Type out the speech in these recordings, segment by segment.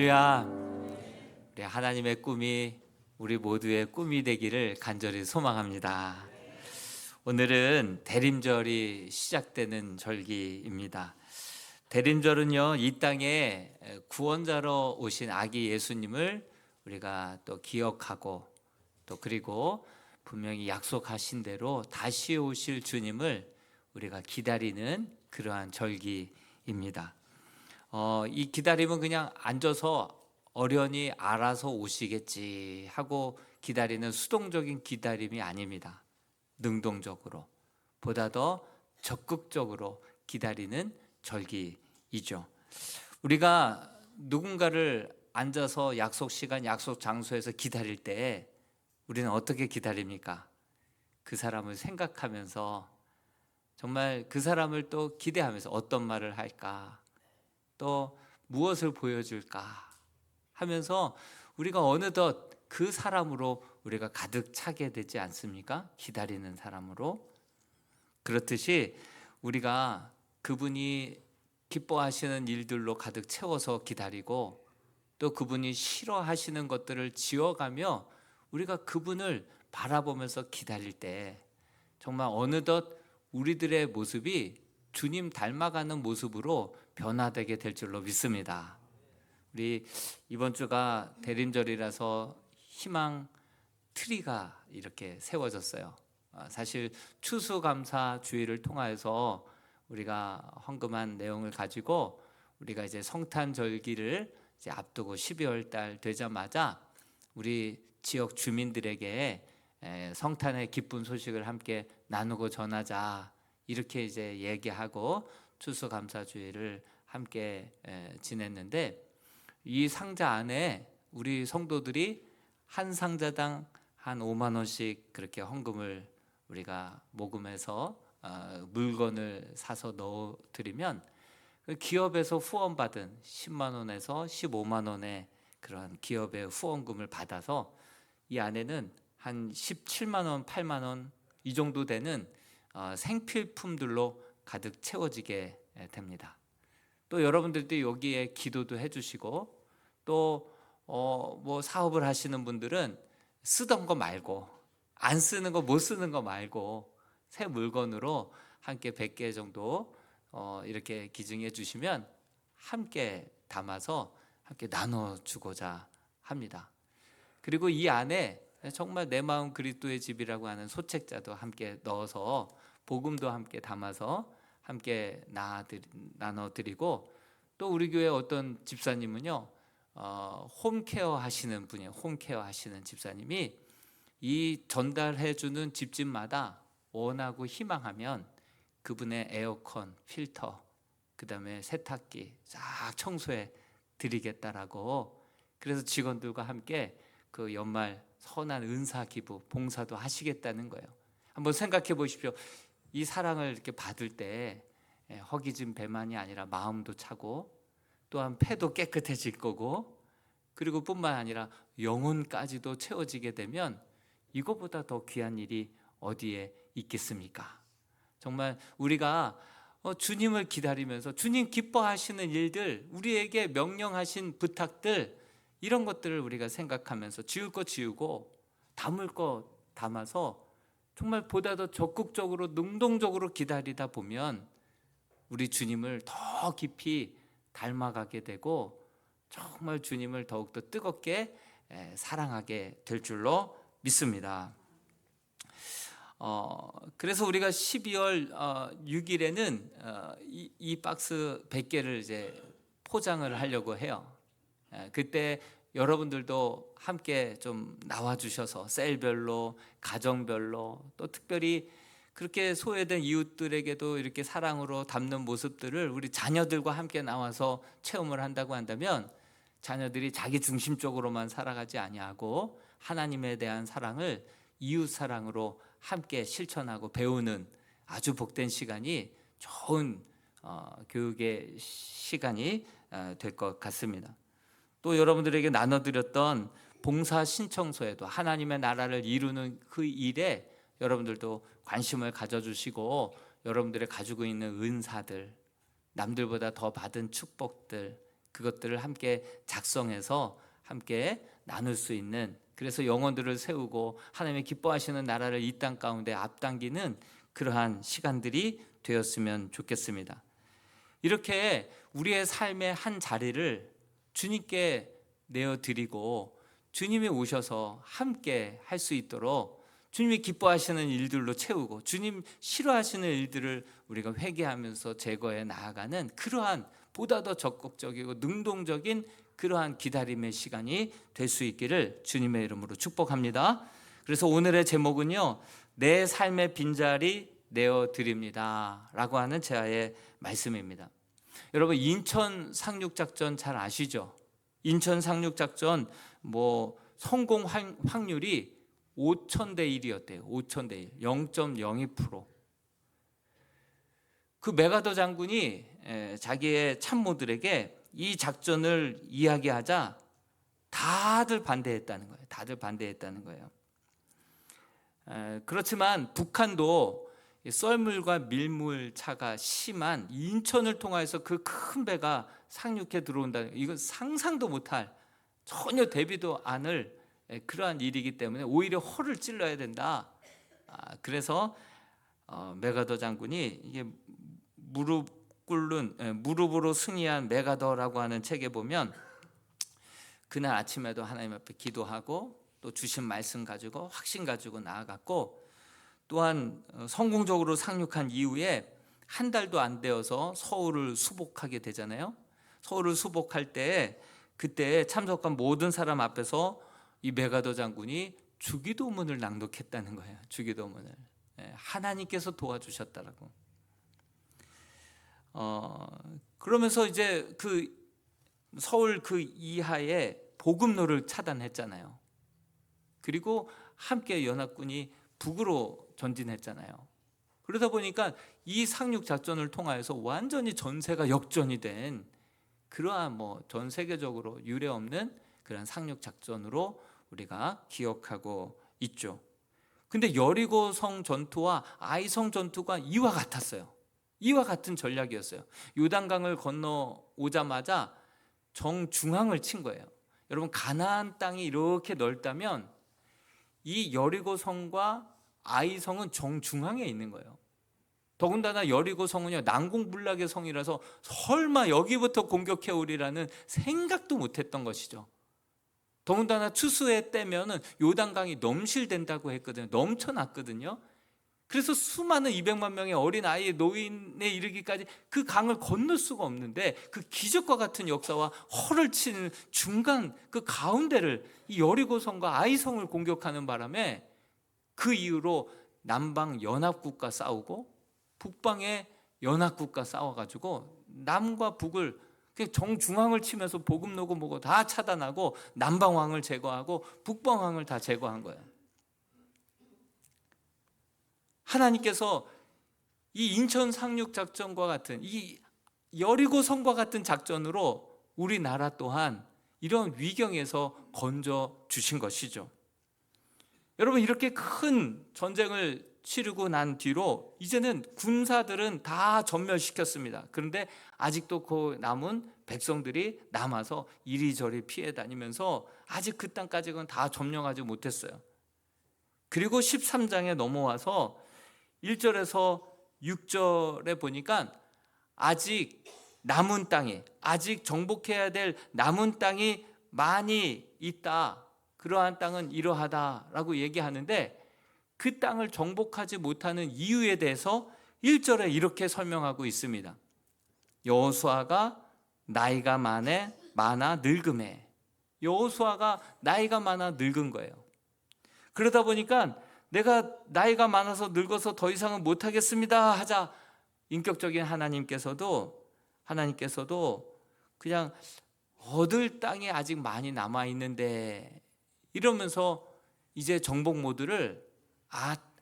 할렐루야. 우리 하나님의 꿈이 우리 모두의 꿈이 되기를 간절히 소망합니다. 오늘은 대림절이 시작되는 절기입니다. 대림절은요, 이 땅에 구원자로 오신 아기 예수님을 우리가 또 기억하고, 또 그리고 분명히 약속하신 대로 다시 오실 주님을 우리가 기다리는 그러한 절기입니다. 이 기다림은 그냥 앉아서 어련히 알아서 오시겠지 하고 기다리는 수동적인 기다림이 아닙니다. 능동적으로, 보다 더 적극적으로 기다리는 절기이죠. 우리가 누군가를 앉아서 약속 시간, 약속 장소에서 기다릴 때 우리는 어떻게 기다립니까? 그 사람을 생각하면서, 정말 그 사람을 또 기대하면서 어떤 말을 할까, 또 무엇을 보여줄까 하면서 우리가 어느덧 그 사람으로 우리가 가득 차게 되지 않습니까? 기다리는 사람으로. 그렇듯이 우리가 그분이 기뻐하시는 일들로 가득 채워서 기다리고, 또 그분이 싫어하시는 것들을 지워가며 우리가 그분을 바라보면서 기다릴 때 정말 어느덧 우리들의 모습이 주님 닮아가는 모습으로 변화되게 될 줄로 믿습니다. 우리 이번 주가 대림절이라서 희망 트리가 이렇게 세워졌어요. 사실 추수감사 주일을 통하여서 우리가 헌금한 내용을 가지고 우리가 이제 성탄절기를 이제 앞두고 12월 달 되자마자 우리 지역 주민들에게 성탄의 기쁜 소식을 함께 나누고 전하자, 이렇게 이제 얘기하고 추수감사주일을 함께 지냈는데, 이 상자 안에 우리 성도들이 한 상자당 한 5만 원씩 그렇게 헌금을 우리가 모금해서 물건을 사서 넣어드리면, 그 기업에서 후원받은 10만 원에서 15만 원의 그런 기업의 후원금을 받아서 이 안에는 한 17만 원, 8만 원 이 정도 되는 생필품들로 가득 채워지게 됩니다. 또 여러분들도 여기에 기도도 해주시고, 또 뭐 사업을 하시는 분들은 쓰던 거 말고, 안 쓰는 거, 못 쓰는 거 말고 새 물건으로 함께 100개 정도 이렇게 기증해 주시면 함께 담아서 함께 나눠주고자 합니다. 그리고 이 안에 정말 내 마음 그리스도의 집이라고 하는 소책자도 함께 넣어서 복음도 함께 담아서 함께 나눠드리고, 또 우리 교회 어떤 집사님은요, 홈케어 하시는 분이에요. 홈케어 하시는 집사님이 이 전달해주는 집집마다 원하고 희망하면 그분의 에어컨, 필터, 그 다음에 세탁기 싹 청소해 드리겠다라고, 그래서 직원들과 함께 그 연말 선한 은사 기부, 봉사도 하시겠다는 거예요. 한번 생각해 보십시오. 이 사랑을 이렇게 받을 때 허기진 배만이 아니라 마음도 차고, 또한 폐도 깨끗해질 거고, 그리고 뿐만 아니라 영혼까지도 채워지게 되면 이거보다 더 귀한 일이 어디에 있겠습니까? 정말 우리가 주님을 기다리면서 주님 기뻐하시는 일들, 우리에게 명령하신 부탁들, 이런 것들을 우리가 생각하면서 지울 거 지우고 담을 거 담아서 정말 보다 더 적극적으로 능동적으로 기다리다 보면 우리 주님을 더 깊이 닮아가게 되고 정말 주님을 더욱더 뜨겁게 사랑하게 될 줄로 믿습니다. 그래서 우리가 12월 6일에는 이 박스 100개를 이제 포장을 하려고 해요. 그때 여러분들도 함께 좀 나와주셔서 셀별로, 가정별로, 또 특별히 그렇게 소외된 이웃들에게도 이렇게 사랑으로 담는 모습들을 우리 자녀들과 함께 나와서 체험을 한다고 한다면, 자녀들이 자기 중심적으로만 살아가지 아니하고 하나님에 대한 사랑을 이웃 사랑으로 함께 실천하고 배우는 아주 복된 시간이, 좋은 교육의 시간이 될 것 같습니다. 또 여러분들에게 나눠드렸던 봉사 신청서에도 하나님의 나라를 이루는 그 일에 여러분들도 관심을 가져주시고, 여러분들이 가지고 있는 은사들, 남들보다 더 받은 축복들, 그것들을 함께 작성해서 함께 나눌 수 있는, 그래서 영혼들을 세우고 하나님의 기뻐하시는 나라를 이 땅 가운데 앞당기는 그러한 시간들이 되었으면 좋겠습니다. 이렇게 우리의 삶의 한 자리를 주님께 내어드리고 주님이 오셔서 함께 할 수 있도록 주님이 기뻐하시는 일들로 채우고 주님 싫어하시는 일들을 우리가 회개하면서 제거해 나아가는 그러한 보다 더 적극적이고 능동적인 그러한 기다림의 시간이 될 수 있기를 주님의 이름으로 축복합니다. 그래서 오늘의 제목은요, 내 삶의 빈자리 내어드립니다 라고 하는 제아의 말씀입니다. 여러분, 인천 상륙작전 잘 아시죠? 인천 상륙작전 성공 확률이 5,000대 1이었대요. 5,000대 1, 0.02%. 그 메가더 장군이 자기의 참모들에게 이 작전을 이야기하자 다들 반대했다는 거예요. 다들 반대했다는 거예요. 그렇지만 북한도 썰물과 밀물차가 심한 인천을 통해서 그 큰 배가 상륙해 들어온다는, 이건 상상도 못할, 전혀 대비도 않을 그러한 일이기 때문에 오히려 허를 찔러야 된다. 그래서 메가더 장군이 이게 무릎으로 승리한 메가더라고 하는 책에 보면 그날 아침에도 하나님 앞에 기도하고 또 주신 말씀 가지고 확신 가지고 나아갔고, 또한 성공적으로 상륙한 이후에 한 달도 안 되어서 서울을 수복하게 되잖아요. 서울을 수복할 때 그때 참석한 모든 사람 앞에서 이 메가더 장군이 주기도문을 낭독했다는 거예요. 주기도문을. 하나님께서 도와주셨다라고. 그러면서 이제 그 서울 그 이하에 보급로를 차단했잖아요. 그리고 함께 연합군이 북으로 전진했잖아요. 그러다 보니까 이 상륙 작전을 통하여서 완전히 전세가 역전이 된 그러한 전 세계적으로 유례 없는 그런 상륙 작전으로 우리가 기억하고 있죠. 근데 여리고성 전투와 아이성 전투가 이와 같았어요. 이와 같은 전략이었어요. 요단강을 건너오자마자 정중앙을 친 거예요. 여러분, 가나안 땅이 이렇게 넓다면 이 여리고성과 아이성은 정중앙에 있는 거예요. 더군다나 여리고성은요, 난공불락의 성이라서 설마 여기부터 공격해 오리라는 생각도 못했던 것이죠. 더군다나 추수해 때면은 요단강이 넘실된다고 했거든요. 넘쳐났거든요. 그래서 수많은 200만 명의 어린 아이, 노인에 이르기까지 그 강을 건널 수가 없는데, 그 기적과 같은 역사와 허를 치는 중간 그 가운데를 이 여리고성과 아이성을 공격하는 바람에 그 이후로 남방 연합국과 싸우고 북방의 연합국과 싸워가지고 남과 북을 정중앙을 치면서 보급로고 뭐고 다 차단하고 남방왕을 제거하고 북방왕을 다 제거한 거예요. 하나님께서 이 인천 상륙 작전과 같은 이 여리고성과 같은 작전으로 우리나라 또한 이런 위경에서 건져 주신 것이죠. 여러분, 이렇게 큰 전쟁을 치르고 난 뒤로 이제는 군사들은 다 전멸시켰습니다. 그런데 아직도 그 남은 백성들이 남아서 이리저리 피해 다니면서 아직 그 땅까지는 다 점령하지 못했어요. 그리고 13장에 넘어와서 1절에서 6절에 보니까 아직 남은 땅이, 아직 정복해야 될 남은 땅이 많이 있다. 그러한 땅은 이러하다라고 얘기하는데, 그 땅을 정복하지 못하는 이유에 대해서 1절에 이렇게 설명하고 있습니다. 여호수아가 나이가 많아 늙음에. 여호수아가 나이가 많아 늙은 거예요. 그러다 보니까 내가 나이가 많아서 늙어서 더 이상은 못하겠습니다 하자 인격적인 하나님께서도 그냥 얻을 땅이 아직 많이 남아있는데 이러면서 이제 정복 모드를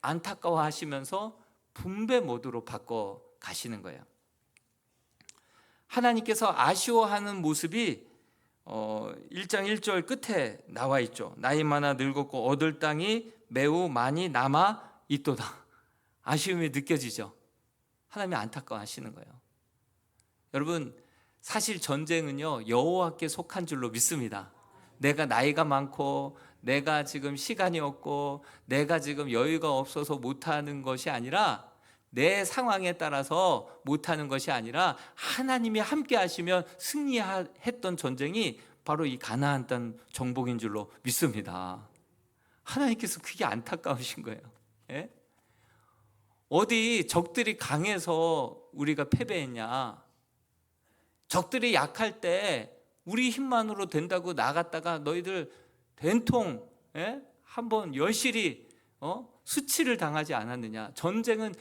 안타까워하시면서 분배 모드로 바꿔 가시는 거예요. 하나님께서 아쉬워하는 모습이 1장 1절 끝에 나와 있죠. 나이 많아 늙었고 얻을 땅이 매우 많이 남아 있도다. 아쉬움이 느껴지죠. 하나님이 안타까워하시는 거예요. 여러분, 사실 전쟁은요, 여호와께 속한 줄로 믿습니다. 내가 나이가 많고 내가 지금 시간이 없고 내가 지금 여유가 없어서 못하는 것이 아니라, 내 상황에 따라서 못하는 것이 아니라 하나님이 함께 하시면 승리했던 전쟁이 바로 이 가나안 땅 정복인 줄로 믿습니다. 하나님께서 그게 안타까우신 거예요. 예? 어디 적들이 강해서 우리가 패배했냐? 적들이 약할 때 우리 힘만으로 된다고 나갔다가 너희들 된통 한번 열실히 수치를 당하지 않았느냐? 전쟁은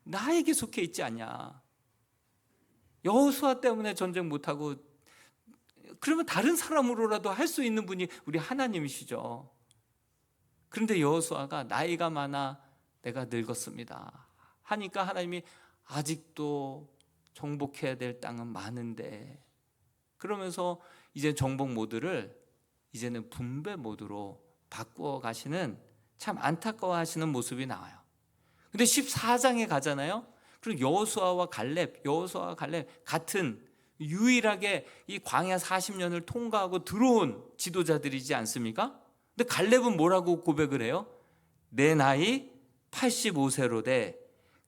나에게 속해 있지 않냐? 여호수아 때문에 전쟁 못하고, 그러면 다른 사람으로라도 할 수 있는 분이 우리 하나님이시죠. 그런데 여호수아가 나이가 많아 내가 늙었습니다 하니까 하나님이 아직도 정복해야 될 땅은 많은데, 그러면서 이제 정복 모드를 이제는 분배 모드로 바꾸어 가시는, 참 안타까워하시는 모습이 나와요. 근데 14장에 가잖아요. 그리고 여호수아와 갈렙 같은 유일하게 이 광야 40년을 통과하고 들어온 지도자들이지 않습니까? 근데 갈렙은 뭐라고 고백을 해요? 내 나이 85세로 돼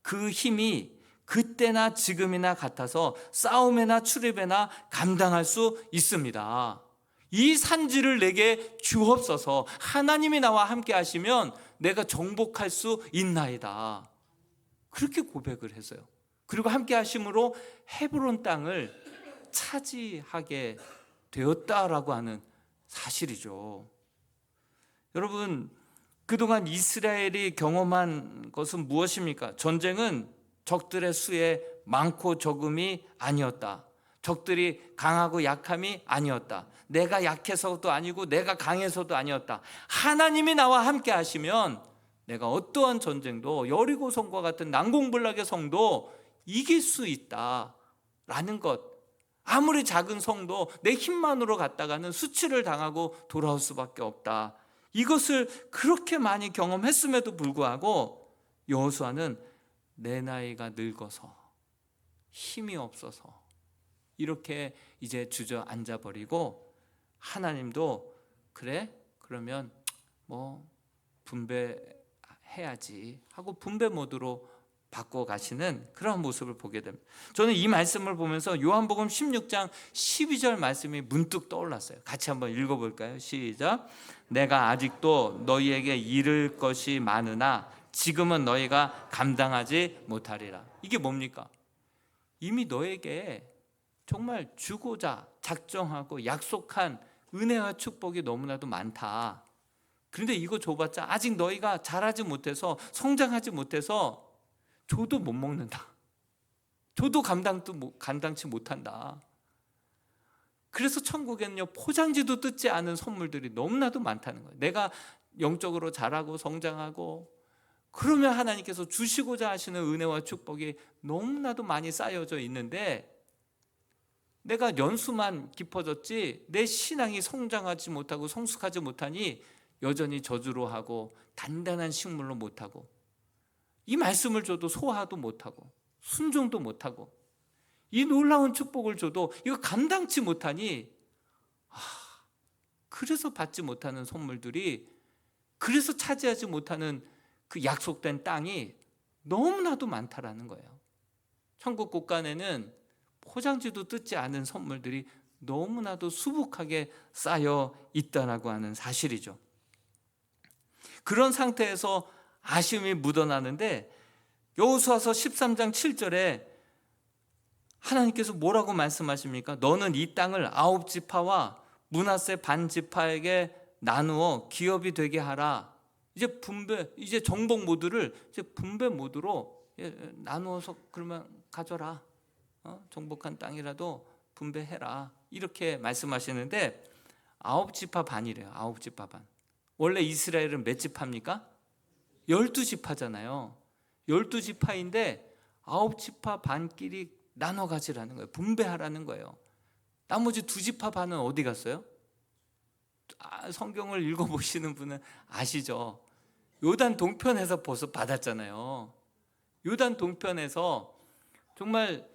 그 힘이 그때나 지금이나 같아서 싸움에나 출입에나 감당할 수 있습니다. 이 산지를 내게 주옵소서. 하나님이 나와 함께 하시면 내가 정복할 수 있나이다. 그렇게 고백을 했어요. 그리고 함께 하심으로 헤브론 땅을 차지하게 되었다라고 하는 사실이죠. 여러분, 그동안 이스라엘이 경험한 것은 무엇입니까? 전쟁은 적들의 수에 많고 적음이 아니었다. 적들이 강하고 약함이 아니었다. 내가 약해서도 아니고 내가 강해서도 아니었다. 하나님이 나와 함께 하시면 내가 어떠한 전쟁도, 여리고성과 같은 난공불락의 성도 이길 수 있다라는 것. 아무리 작은 성도 내 힘만으로 갔다가는 수치를 당하고 돌아올 수밖에 없다. 이것을 그렇게 많이 경험했음에도 불구하고 여호수아는 내 나이가 늙어서 힘이 없어서 이렇게 이제 주저앉아 버리고, 하나님도 그래? 그러면 뭐 분배해야지 하고 분배 모드로 바꿔 가시는 그런 모습을 보게 됩니다. 저는 이 말씀을 보면서 요한복음 16장 12절 말씀이 문득 떠올랐어요. 같이 한번 읽어볼까요? 시작. 내가 아직도 너희에게 이를 것이 많으나 지금은 너희가 감당하지 못하리라. 이게 뭡니까? 이미 너에게 정말 주고자 작정하고 약속한 은혜와 축복이 너무나도 많다. 그런데 이거 줘봤자 아직 너희가 자라지 못해서, 성장하지 못해서 줘도 못 먹는다. 줘도 감당치 못한다. 그래서 천국에는요, 포장지도 뜯지 않은 선물들이 너무나도 많다는 거예요. 내가 영적으로 자라고 성장하고 그러면 하나님께서 주시고자 하시는 은혜와 축복이 너무나도 많이 쌓여져 있는데, 내가 연수만 깊어졌지 내 신앙이 성장하지 못하고 성숙하지 못하니 여전히 저주로 하고 단단한 식물로 못하고, 이 말씀을 줘도 소화도 못하고 순종도 못하고, 이 놀라운 축복을 줘도 이거 감당치 못하니, 그래서 받지 못하는 선물들이, 그래서 차지하지 못하는 그 약속된 땅이 너무나도 많다라는 거예요. 천국 곳간에는 포장지도 뜯지 않은 선물들이 너무나도 수북하게 쌓여 있다라고 하는 사실이죠. 그런 상태에서 아쉬움이 묻어나는데, 여호수아서 13장 7절에 하나님께서 뭐라고 말씀하십니까? 너는 이 땅을 9지파와 므낫세 반지파에게 나누어 기업이 되게 하라. 이제 정복 모드를 이제 분배 모드로 나누어서 그러면 가져라. 정복한 땅이라도 분배해라. 이렇게 말씀하시는데, 9지파 반이래요. 9지파 반. 원래 이스라엘은 몇 지파입니까? 12지파잖아요. 12지파인데 9지파 반끼리 나눠 가지라는 거예요. 분배하라는 거예요. 나머지 2지파 반은 어디 갔어요? 성경을 읽어보시는 분은 아시죠? 요단 동편에서 벌써 받았잖아요. 요단 동편에서 정말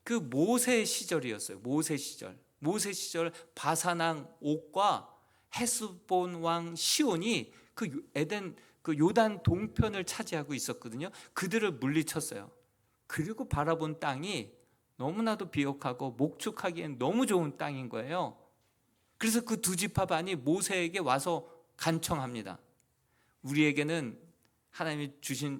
그 모세 시절이었어요. 모세 시절 바산왕 옥과 헤스본 왕 시온이 그 에덴 그 요단 동편을 차지하고 있었거든요. 그들을 물리쳤어요. 그리고 바라본 땅이 너무나도 비옥하고 목축하기엔 너무 좋은 땅인 거예요. 그래서 그 두 지파반이 모세에게 와서 간청합니다. 우리에게는 하나님이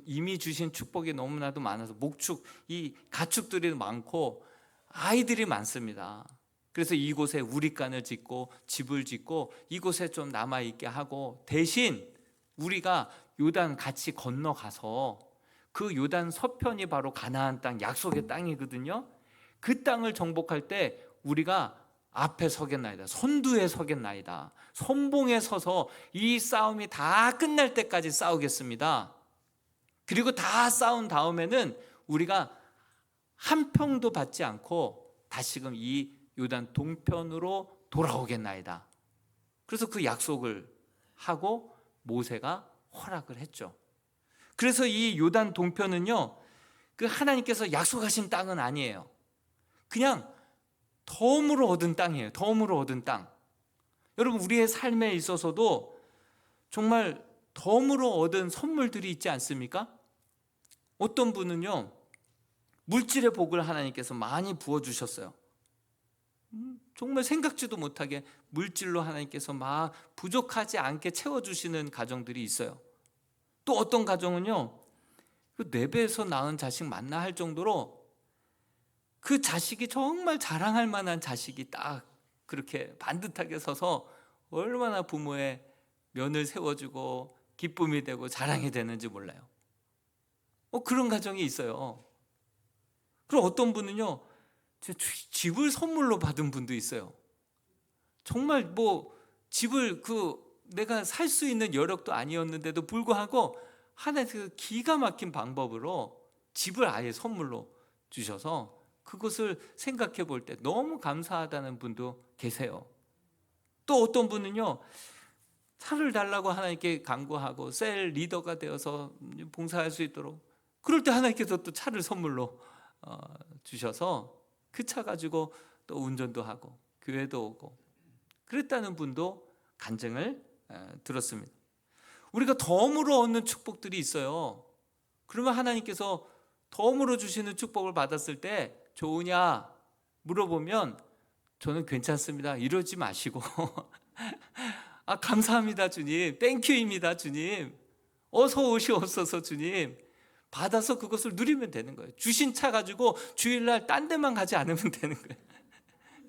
이미 주신 축복이 너무나도 많아서 목축, 이 가축들이 많고 아이들이 많습니다. 그래서 이곳에 우리간을 짓고 집을 짓고 이곳에 좀 남아있게 하고, 대신 우리가 요단 같이 건너가서 그 요단 서편이 바로 가나안 땅, 약속의 땅이거든요. 그 땅을 정복할 때 우리가 앞에 서겠나이다, 선두에 서겠나이다, 선봉에 서서 이 싸움이 다 끝날 때까지 싸우겠습니다. 그리고 다 싸운 다음에는 우리가 한 평도 받지 않고 다시금 이 요단 동편으로 돌아오겠나이다. 그래서 그 약속을 하고 모세가 허락을 했죠. 그래서 이 요단 동편은요, 그 하나님께서 약속하신 땅은 아니에요. 그냥 덤으로 얻은 땅이에요. 덤으로 얻은 땅. 여러분, 우리의 삶에 있어서도 정말 덤으로 얻은 선물들이 있지 않습니까? 어떤 분은요, 물질의 복을 하나님께서 많이 부어주셨어요. 정말 생각지도 못하게 물질로 하나님께서 막 부족하지 않게 채워주시는 가정들이 있어요. 또 어떤 가정은요, 내 배에서 낳은 자식 맞나 할 정도로 그 자식이 정말 자랑할 만한 자식이 딱 그렇게 반듯하게 서서 얼마나 부모의 면을 세워주고 기쁨이 되고 자랑이 되는지 몰라요. 그런 가정이 있어요. 그리고 어떤 분은요, 집을 선물로 받은 분도 있어요. 정말 집을 내가 살 수 있는 여력도 아니었는데도 불구하고 하나님께서 기가 막힌 방법으로 집을 아예 선물로 주셔서 그것을 생각해 볼 때 너무 감사하다는 분도 계세요. 또 어떤 분은요, 차를 달라고 하나님께 간구하고 셀 리더가 되어서 봉사할 수 있도록, 그럴 때 하나님께서 또 차를 선물로 주셔서 그 차 가지고 또 운전도 하고 교회도 오고 그랬다는 분도 간증을 들었습니다. 우리가 덤으로 얻는 축복들이 있어요. 그러면 하나님께서 덤으로 주시는 축복을 받았을 때 좋으냐 물어보면 저는 괜찮습니다, 이러지 마시고 감사합니다 주님, 땡큐입니다 주님, 어서 오시옵소서 주님, 받아서 그것을 누리면 되는 거예요. 주신 차 가지고 주일날 딴 데만 가지 않으면 되는 거예요.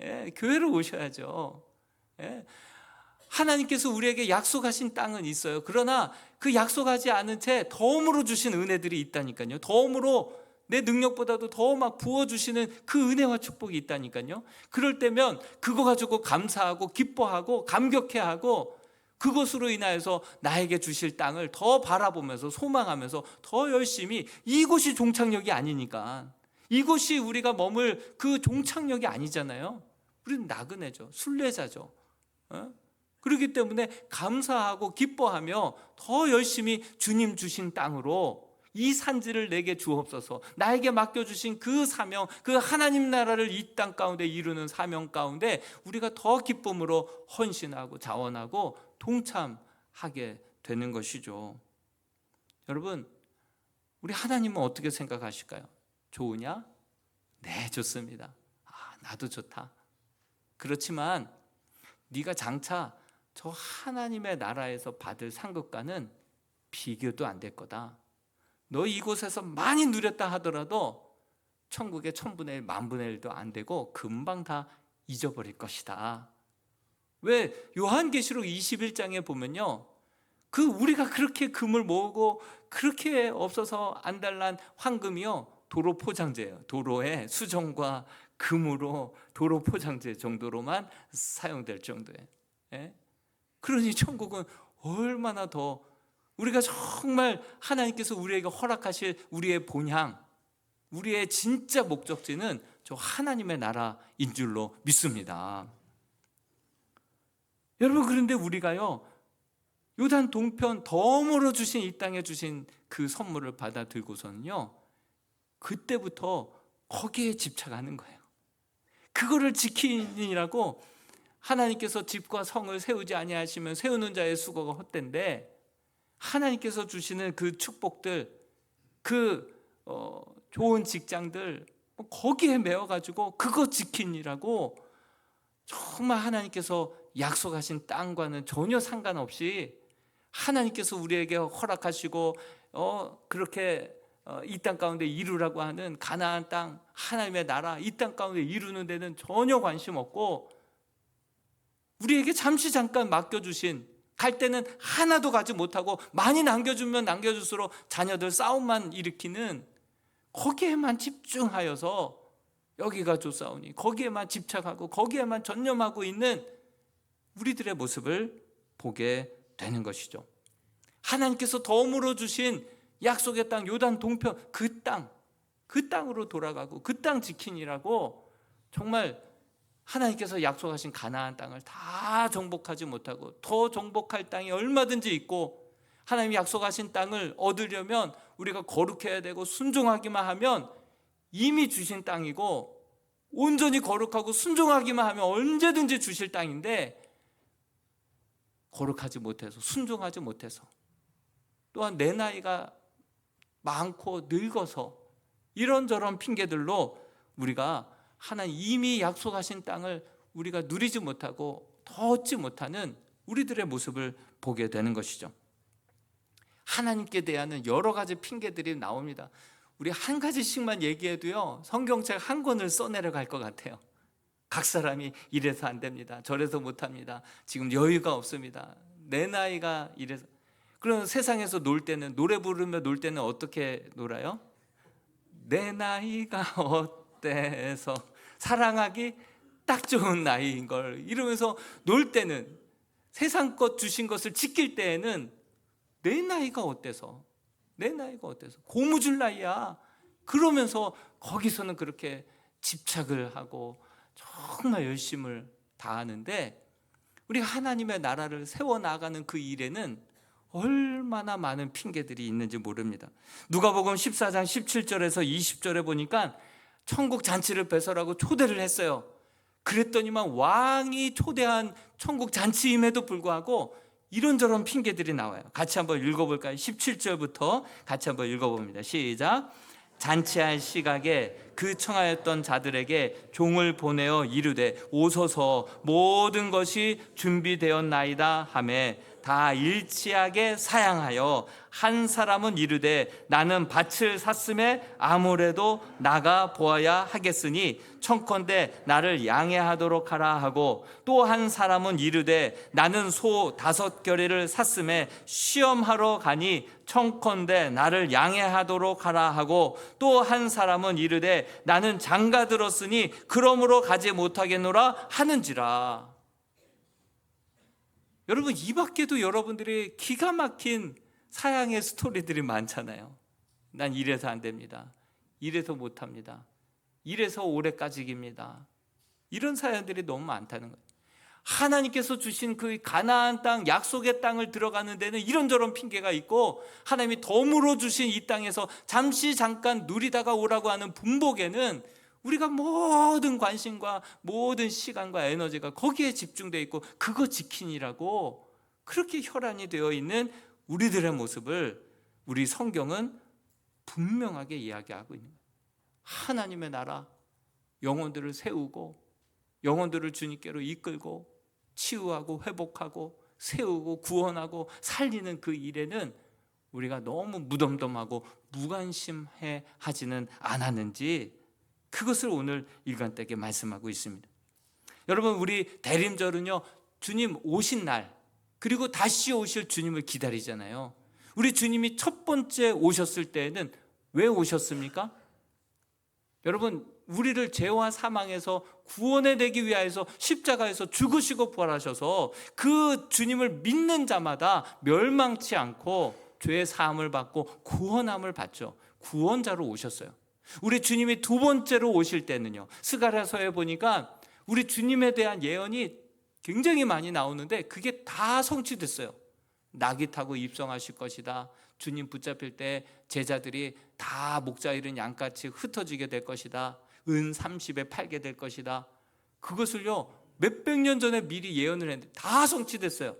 예, 교회로 오셔야죠. 예. 하나님께서 우리에게 약속하신 땅은 있어요. 그러나 그 약속하지 않은 채 덤으로 주신 은혜들이 있다니까요. 덤으로 내 능력보다도 더 막 부어주시는 그 은혜와 축복이 있다니까요. 그럴 때면 그거 가지고 감사하고 기뻐하고 감격해하고, 그것으로 인하여서 나에게 주실 땅을 더 바라보면서 소망하면서 더 열심히, 이곳이 종착역이 아니니까, 이곳이 우리가 머물 그 종착역이 아니잖아요. 우리는 나그네죠, 순례자죠. 그렇기 때문에 감사하고 기뻐하며 더 열심히 주님 주신 땅으로 이 산지를 내게 주옵소서, 나에게 맡겨주신 그 사명, 그 하나님 나라를 이 땅 가운데 이루는 사명 가운데 우리가 더 기쁨으로 헌신하고 자원하고 동참하게 되는 것이죠. 여러분, 우리 하나님은 어떻게 생각하실까요? 좋으냐? 네, 좋습니다. 나도 좋다. 그렇지만 네가 장차 저 하나님의 나라에서 받을 상급과는 비교도 안 될 거다. 너 이곳에서 많이 누렸다 하더라도 천국의 1000분의 1, 10,000분의 1도 안 되고 금방 다 잊어버릴 것이다. 왜? 요한계시록 21장에 보면요, 우리가 그렇게 금을 모으고 그렇게 없어서 안달난 황금이요, 도로 포장재예요. 도로에 수정과 금으로 도로 포장재 정도로만 사용될 정도예요. 예? 그러니 천국은 얼마나 더, 우리가 정말 하나님께서 우리에게 허락하실 우리의 본향, 우리의 진짜 목적지는 저 하나님의 나라인 줄로 믿습니다. 여러분, 그런데 우리가요, 요단 동편 덤으로 주신 이 땅에 주신 그 선물을 받아 들고서는요, 그때부터 거기에 집착하는 거예요. 그거를 지키니라고 하나님께서 집과 성을 세우지 아니하시면 세우는 자의 수고가 헛된데, 하나님께서 주시는 그 축복들, 좋은 직장들, 거기에 매어가지고 그거 지키니라고 정말 하나님께서 약속하신 땅과는 전혀 상관없이 하나님께서 우리에게 허락하시고 그렇게 이 땅 가운데 이루라고 하는 가나안 땅, 하나님의 나라, 이 땅 가운데 이루는 데는 전혀 관심 없고 우리에게 잠깐 맡겨주신, 갈 때는 하나도 가지 못하고 많이 남겨주면 남겨줄수록 자녀들 싸움만 일으키는 거기에만 집중하여서 여기가 좋사오니 거기에만 집착하고 거기에만 전념하고 있는 우리들의 모습을 보게 되는 것이죠. 하나님께서 덤으로 주신 약속의 땅, 요단 동편, 그 땅으로 돌아가고 그 땅 지키니라고 정말 하나님께서 약속하신 가나안 땅을 다 정복하지 못하고 더 정복할 땅이 얼마든지 있고, 하나님이 약속하신 땅을 얻으려면 우리가 거룩해야 되고 순종하기만 하면 이미 주신 땅이고, 온전히 거룩하고 순종하기만 하면 언제든지 주실 땅인데, 거룩하지 못해서, 순종하지 못해서, 또한 내 나이가 많고 늙어서 이런저런 핑계들로 우리가 하나님 이미 약속하신 땅을 우리가 누리지 못하고 더 얻지 못하는 우리들의 모습을 보게 되는 것이죠. 하나님께 대한 여러 가지 핑계들이 나옵니다. 우리 한 가지씩만 얘기해도요, 성경책 한 권을 써내려갈 것 같아요. 각 사람이 이래서 안 됩니다, 저래서 못합니다, 지금 여유가 없습니다, 내 나이가 이래서. 그럼 세상에서 놀 때는, 노래 부르며 놀 때는 어떻게 놀아요? 내 나이가 어때서 사랑하기 딱 좋은 나이인 걸 이러면서 놀 때는, 세상 것 주신 것을 지킬 때에는 내 나이가 어때서, 내 나이가 어때서, 고무줄 나이야 그러면서 거기서는 그렇게 집착을 하고 정말 열심을 다하는데, 우리가 하나님의 나라를 세워나가는 그 일에는 얼마나 많은 핑계들이 있는지 모릅니다. 누가복음 14장 17절에서 20절에 보니까 천국 잔치를 배설하고 초대를 했어요. 그랬더니만 왕이 초대한 천국 잔치임에도 불구하고 이런저런 핑계들이 나와요. 같이 한번 읽어볼까요? 17절부터 같이 한번 읽어봅니다. 시작. 잔치할 시각에 그 청하였던 자들에게 종을 보내어 이르되 오소서, 모든 것이 준비되었나이다 하매 다 일치하게 사양하여, 한 사람은 이르되 나는 밭을 샀음에 아무래도 나가 보아야 하겠으니 청컨대 나를 양해하도록 하라 하고, 또 한 사람은 이르되 나는 소 5겨레를 샀음에 시험하러 가니 청컨대 나를 양해하도록 하라 하고, 또 한 사람은 이르되 나는 장가 들었으니 그러므로 가지 못하겠노라 하는지라. 여러분, 이 밖에도 여러분들이 기가 막힌 사양의 스토리들이 많잖아요. 난 이래서 안 됩니다, 이래서 못합니다, 이래서 오래까지깁니다, 이런 사연들이 너무 많다는 거예요. 하나님께서 주신 그 가나안 땅, 약속의 땅을 들어가는 데는 이런저런 핑계가 있고, 하나님이 덤으로 주신 이 땅에서 잠깐 누리다가 오라고 하는 분복에는 우리가 모든 관심과 모든 시간과 에너지가 거기에 집중되어 있고 그거 지키니라고 그렇게 혈안이 되어 있는 우리들의 모습을 우리 성경은 분명하게 이야기하고 있는 거예요. 하나님의 나라, 영혼들을 세우고 영혼들을 주님께로 이끌고 치유하고 회복하고 세우고 구원하고 살리는 그 일에는 우리가 너무 무덤덤하고 무관심해 하지는 않았는지, 그것을 오늘 일관되게 말씀하고 있습니다. 여러분, 우리 대림절은요, 주님 오신 날, 그리고 다시 오실 주님을 기다리잖아요. 우리 주님이 첫 번째 오셨을 때에는 왜 오셨습니까? 여러분, 우리를 죄와 사망에서 구원해내기 위하여서 십자가에서 죽으시고 부활하셔서 그 주님을 믿는 자마다 멸망치 않고 죄의 사함을 받고 구원함을 받죠. 구원자로 오셨어요. 우리 주님이 두 번째로 오실 때는요, 스가랴서에 보니까 우리 주님에 대한 예언이 굉장히 많이 나오는데 그게 다 성취됐어요. 낙이 타고 입성하실 것이다, 주님 붙잡힐 때 제자들이 다 목자 잃은 양같이 흩어지게 될 것이다. 은 30에 팔게 될 것이다. 그것을요 몇백 년 전에 미리 예언을 했는데 다 성취됐어요.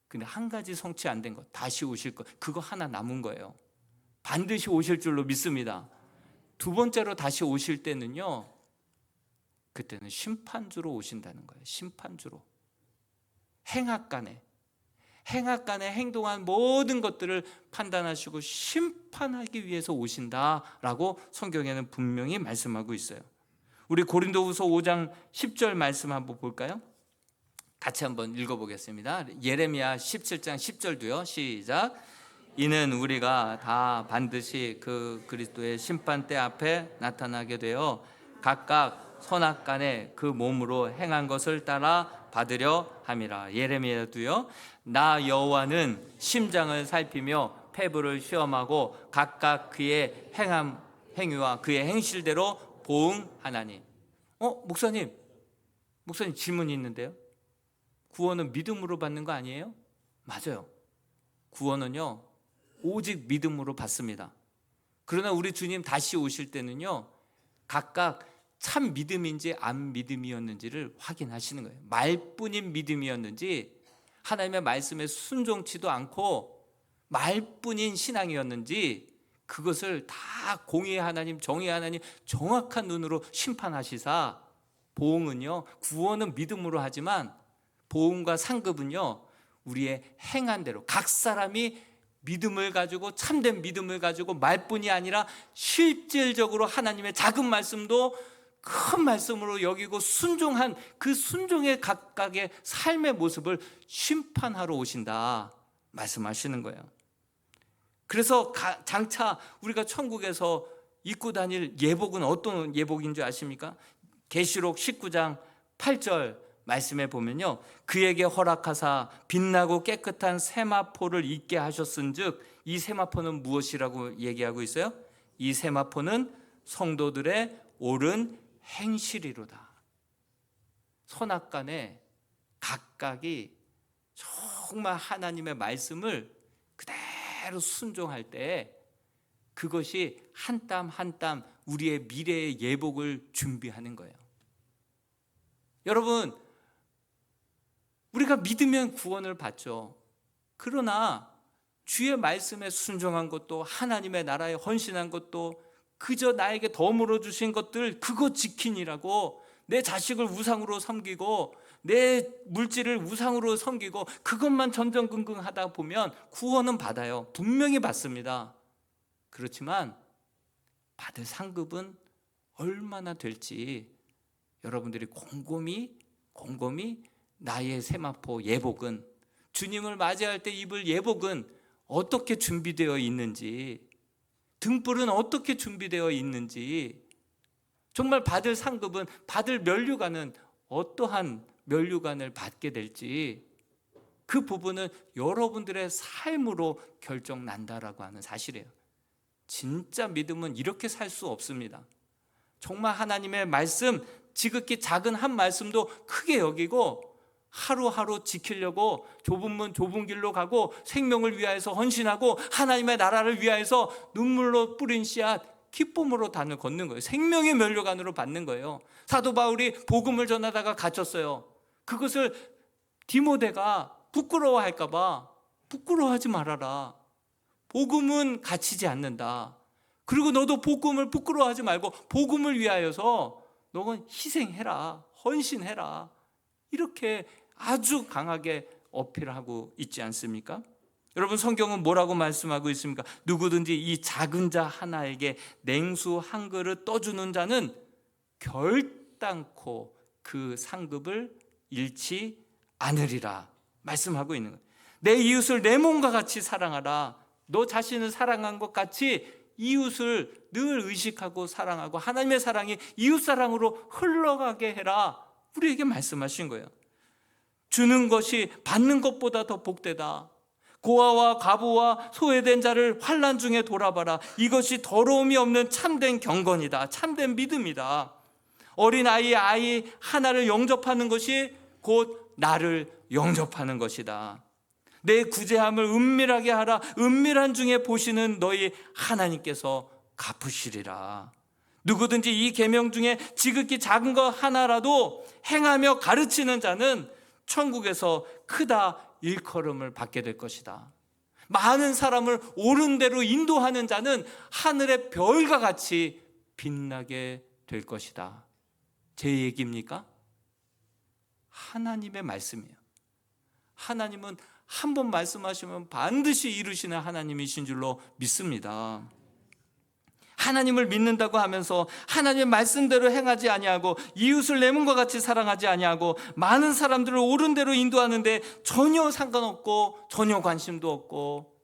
근데 한 가지 성취 안 된 것, 다시 오실 것, 그거 하나 남은 거예요. 반드시 오실 줄로 믿습니다. 두 번째로 다시 오실 때는요, 그때는 심판주로 오신다는 거예요. 심판주로. 행악간에 행동한 모든 것들을 판단하시고 심판하기 위해서 오신다라고 성경에는 분명히 말씀하고 있어요. 우리 고린도후서 5장 10절 말씀 한번 볼까요? 같이 한번 읽어보겠습니다. 예레미야 17장 10절도요. 시작. 이는 우리가 다 반드시 그 그리스도의 심판대 앞에 나타나게 되어 각각 선악간에 그 몸으로 행한 것을 따라 받으려 함이라. 예레미야도요. 나 여호와는 심장을 살피며 폐부를 시험하고 각각 그의 행위와 그의 행실대로 보응하나니. 목사님 질문이 있는데요. 구원은 믿음으로 받는 거 아니에요? 맞아요. 구원은요 오직 믿음으로 받습니다. 그러나 우리 주님 다시 오실 때는요 각각 참 믿음인지 안 믿음이었는지를 확인하시는 거예요. 말뿐인 믿음이었는지, 하나님의 말씀에 순종치도 않고 말뿐인 신앙이었는지, 그것을 다 공의의 하나님, 정의의 하나님 정확한 눈으로 심판하시사, 보응은요 구원은 믿음으로 하지만 보응과 상급은요 우리의 행한 대로, 각 사람이 믿음을 가지고, 참된 믿음을 가지고 말뿐이 아니라 실질적으로 하나님의 작은 말씀도 큰 말씀으로 여기고 순종한 그 순종의 각각의 삶의 모습을 심판하러 오신다 말씀하시는 거예요. 그래서 장차 우리가 천국에서 입고 다닐 예복은 어떤 예복인 줄 아십니까? 계시록 19장 8절 말씀에 보면요, 그에게 허락하사 빛나고 깨끗한 세마포를 입게 하셨은즉, 이 세마포는 무엇이라고 얘기하고 있어요? 이 세마포는 성도들의 옳은 행실이로다. 선악간에 각각이 정말 하나님의 말씀을 그대로 순종할 때 그것이 한 땀 한 땀 우리의 미래의 예복을 준비하는 거예요. 여러분, 우리가 믿으면 구원을 받죠. 그러나 주의 말씀에 순종한 것도, 하나님의 나라에 헌신한 것도, 그저 나에게 덤으로 주신 것들 그거 지키니라고 내 자식을 우상으로 섬기고 내 물질을 우상으로 섬기고 그것만 전전긍긍하다 보면 구원은 받아요. 분명히 받습니다. 그렇지만 받을 상급은 얼마나 될지 여러분들이 곰곰이 나의 세마포 예복은, 주님을 맞이할 때 입을 예복은 어떻게 준비되어 있는지, 등불은 어떻게 준비되어 있는지, 정말 받을 상급은, 받을 면류관은 어떠한 면류관을 받게 될지, 그 부분은 여러분들의 삶으로 결정난다라고 하는 사실이에요. 진짜 믿음은 이렇게 살 수 없습니다. 정말 하나님의 말씀, 지극히 작은 한 말씀도 크게 여기고 하루하루 지키려고 좁은 문 좁은 길로 가고 생명을 위하여서 헌신하고 하나님의 나라를 위하여서 눈물로 뿌린 씨앗 기쁨으로 단을 걷는 거예요. 생명의 면류관으로 받는 거예요. 사도 바울이 복음을 전하다가 갇혔어요. 그것을 디모데가 부끄러워할까 봐 부끄러워하지 말아라. 복음은 갇히지 않는다. 그리고 너도 복음을 부끄러워하지 말고 복음을 위하여서 너는 희생해라, 헌신해라, 이렇게 아주 강하게 어필하고 있지 않습니까? 여러분, 성경은 뭐라고 말씀하고 있습니까? 누구든지 이 작은 자 하나에게 냉수 한 그릇 떠주는 자는 결단코 그 상급을 잃지 않으리라 말씀하고 있는 거예요. 내 이웃을 내 몸과 같이 사랑하라. 너 자신을 사랑한 것 같이 이웃을 늘 의식하고 사랑하고 하나님의 사랑이 이웃 사랑으로 흘러가게 해라. 우리에게 말씀하신 거예요. 주는 것이 받는 것보다 더 복되다. 고아와 과부와 소외된 자를 환난 중에 돌아봐라. 이것이 더러움이 없는 참된 경건이다. 참된 믿음이다. 어린아이 하나를 영접하는 것이 곧 나를 영접하는 것이다. 내 구제함을 은밀하게 하라. 은밀한 중에 보시는 너희 하나님께서 갚으시리라. 누구든지 이 계명 중에 지극히 작은 것 하나라도 행하며 가르치는 자는 천국에서 크다 일컬음을 받게 될 것이다. 많은 사람을 옳은 대로 인도하는 자는 하늘의 별과 같이 빛나게 될 것이다. 제 얘기입니까? 하나님의 말씀이에요. 하나님은 한 번 말씀하시면 반드시 이루시는 하나님이신 줄로 믿습니다. 하나님을 믿는다고 하면서 하나님의 말씀대로 행하지 아니하고 이웃을 내 몸과 같이 사랑하지 아니하고 많은 사람들을 옳은 대로 인도하는데 전혀 상관없고 전혀 관심도 없고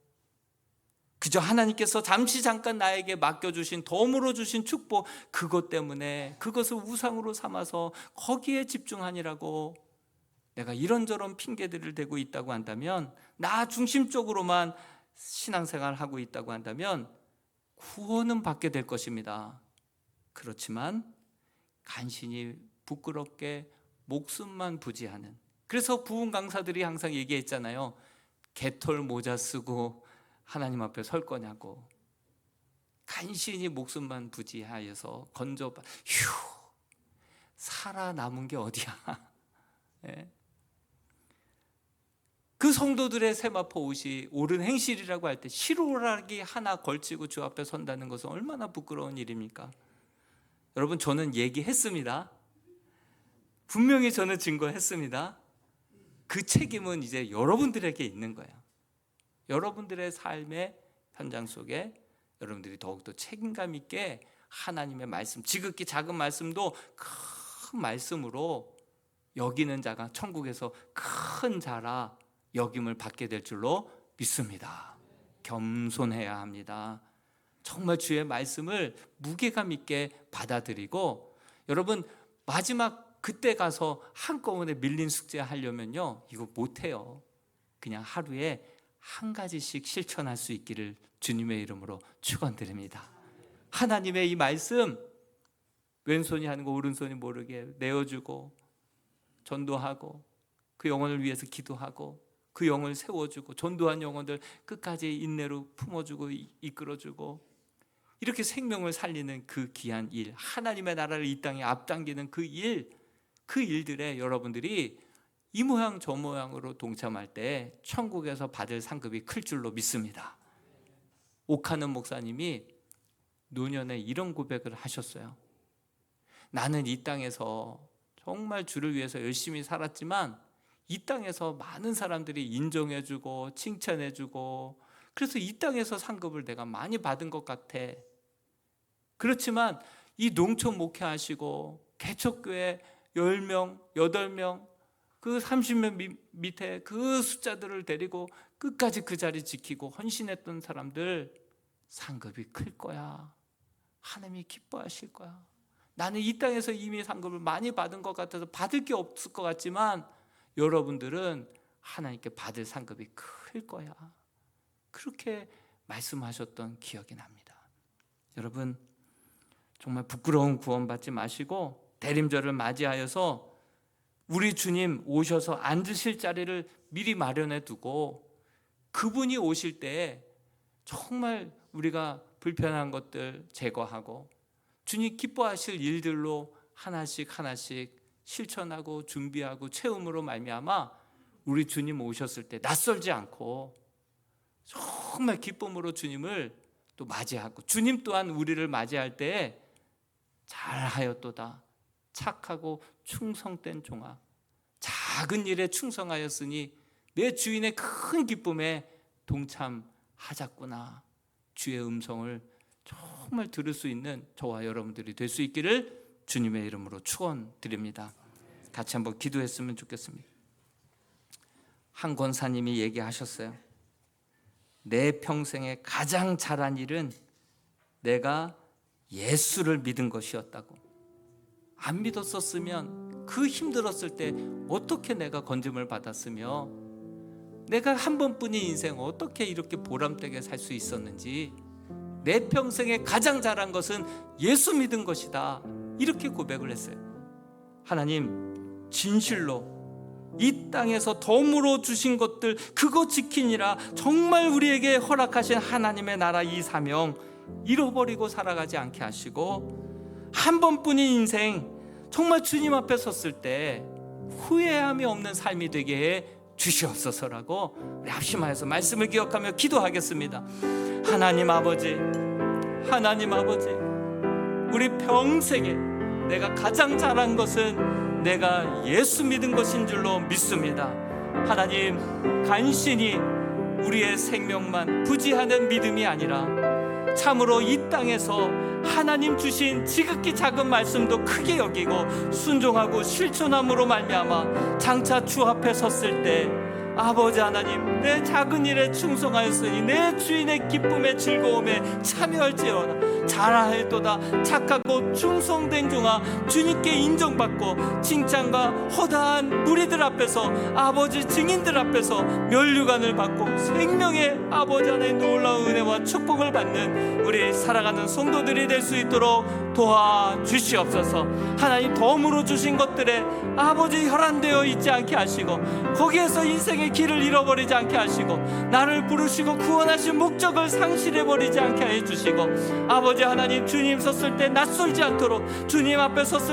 그저 하나님께서 잠깐 나에게 맡겨주신 덤으로 주신 축복 그것 때문에 그것을 우상으로 삼아서 거기에 집중하니라고 내가 이런저런 핑계들을 대고 있다고 한다면, 나 중심적으로만 신앙생활을 하고 있다고 한다면 구원은 받게 될 것입니다. 그렇지만 간신히 부끄럽게 목숨만 부지하는, 그래서 부흥 강사들이 항상 얘기했잖아요. 개털 모자 쓰고 하나님 앞에 설 거냐고. 간신히 목숨만 부지하여서 건져봐. 휴, 살아남은 게 어디야. 네. 그 성도들의 세마포 옷이 옳은 행실이라고 할 때 시로라기 하나 걸치고 주 앞에 선다는 것은 얼마나 부끄러운 일입니까? 여러분, 저는 얘기했습니다. 분명히 저는 증거했습니다. 그 책임은 이제 여러분들에게 있는 거예요. 여러분들의 삶의 현장 속에 여러분들이 더욱더 책임감 있게 하나님의 말씀, 지극히 작은 말씀도 큰 말씀으로 여기는 자가 천국에서 큰 자라 여김을 받게 될 줄로 믿습니다. 겸손해야 합니다. 정말 주의 말씀을 무게감 있게 받아들이고, 여러분 마지막 그때 가서 한꺼번에 밀린 숙제 하려면요, 이거 못해요. 그냥 하루에 한 가지씩 실천할 수 있기를 주님의 이름으로 축원드립니다. 하나님의 이 말씀, 왼손이 하는 거 오른손이 모르게 내어주고 전도하고 그 영혼을 위해서 기도하고 그 영혼을 세워주고 전도한 영혼들 끝까지 인내로 품어주고 이끌어주고 이렇게 생명을 살리는 그 귀한 일, 하나님의 나라를 이 땅에 앞당기는 그 일들에 여러분들이 이 모양 저 모양으로 동참할 때 천국에서 받을 상급이 클 줄로 믿습니다. 옥하는 목사님이 노년에 이런 고백을 하셨어요. 나는 이 땅에서 정말 주를 위해서 열심히 살았지만 이 땅에서 많은 사람들이 인정해주고 칭찬해주고 그래서 이 땅에서 상급을 내가 많이 받은 것 같아. 그렇지만 이 농촌 목회하시고 개척교회 10명, 8명 그 30명 밑에 그 숫자들을 데리고 끝까지 그 자리 지키고 헌신했던 사람들 상급이 클 거야. 하나님이 기뻐하실 거야. 나는 이 땅에서 이미 상급을 많이 받은 것 같아서 받을 게 없을 것 같지만 여러분들은 하나님께 받을 상급이 클 거야. 그렇게 말씀하셨던 기억이 납니다. 여러분, 정말 부끄러운 구원 받지 마시고 대림절을 맞이하여서 우리 주님 오셔서 앉으실 자리를 미리 마련해 두고 그분이 오실 때 정말 우리가 불편한 것들 제거하고 주님 기뻐하실 일들로 하나씩 실천하고 준비하고 체험으로 말미암아 우리 주님 오셨을 때 낯설지 않고 정말 기쁨으로 주님을 또 맞이하고 주님 또한 우리를 맞이할 때 잘하였도다 착하고 충성된 종아, 작은 일에 충성하였으니 내 주인의 큰 기쁨에 동참하자꾸나. 주의 음성을 정말 들을 수 있는 저와 여러분들이 될 수 있기를 주님의 이름으로 축원드립니다. 같이 한번 기도했으면 좋겠습니다. 한 권사님이 얘기하셨어요. 내 평생에 가장 잘한 일은 내가 예수를 믿은 것이었다고. 안 믿었었으면 그 힘들었을 때 어떻게 내가 건짐을 받았으며 내가 한 번뿐인 인생 어떻게 이렇게 보람되게 살 수 있었는지, 내 평생에 가장 잘한 것은 예수 믿은 것이다. 이렇게 고백을 했어요. 하나님, 진실로 이 땅에서 덤으로 주신 것들 그거 지키니라 정말 우리에게 허락하신 하나님의 나라 이 사명 잃어버리고 살아가지 않게 하시고 한 번뿐인 인생 정말 주님 앞에 섰을 때 후회함이 없는 삶이 되게 해 주시옵소서라고 우리 합심하여서 말씀을 기억하며 기도하겠습니다. 하나님 아버지, 하나님 아버지, 우리 평생에 내가 가장 잘한 것은 내가 예수 믿은 것인 줄로 믿습니다. 하나님, 간신히 우리의 생명만 부지하는 믿음이 아니라 참으로 이 땅에서 하나님 주신 지극히 작은 말씀도 크게 여기고 순종하고 실천함으로 말미암아 장차 주 앞에 섰을 때 아버지 하나님, 내 작은 일에 충성하였으니 내 주인의 기쁨에 즐거움에 참여할지어다. 잘하였도다. 착하고 충성된 종아, 주님께 인정받고 칭찬과 허다한 무리들 앞에서 아버지 증인들 앞에서 면류관을 받고 생명의 아버지 하나님 놀라운 은혜와 축복을 받는 우리 살아가는 성도들이 될 수 있도록 도와주시옵소서. 하나님, 덤으로 주신 것들에 아버지 혈안되어 있지 않게 하시고 거기에서 인생의 길을 잃어버리지 않게 하시고 나를 부르시고 구원하신 목적을 상실해버리지 않게 해주시고 아버지 하나님, 주님 섰을 때 낯설지 않도록 주님 앞에 섰을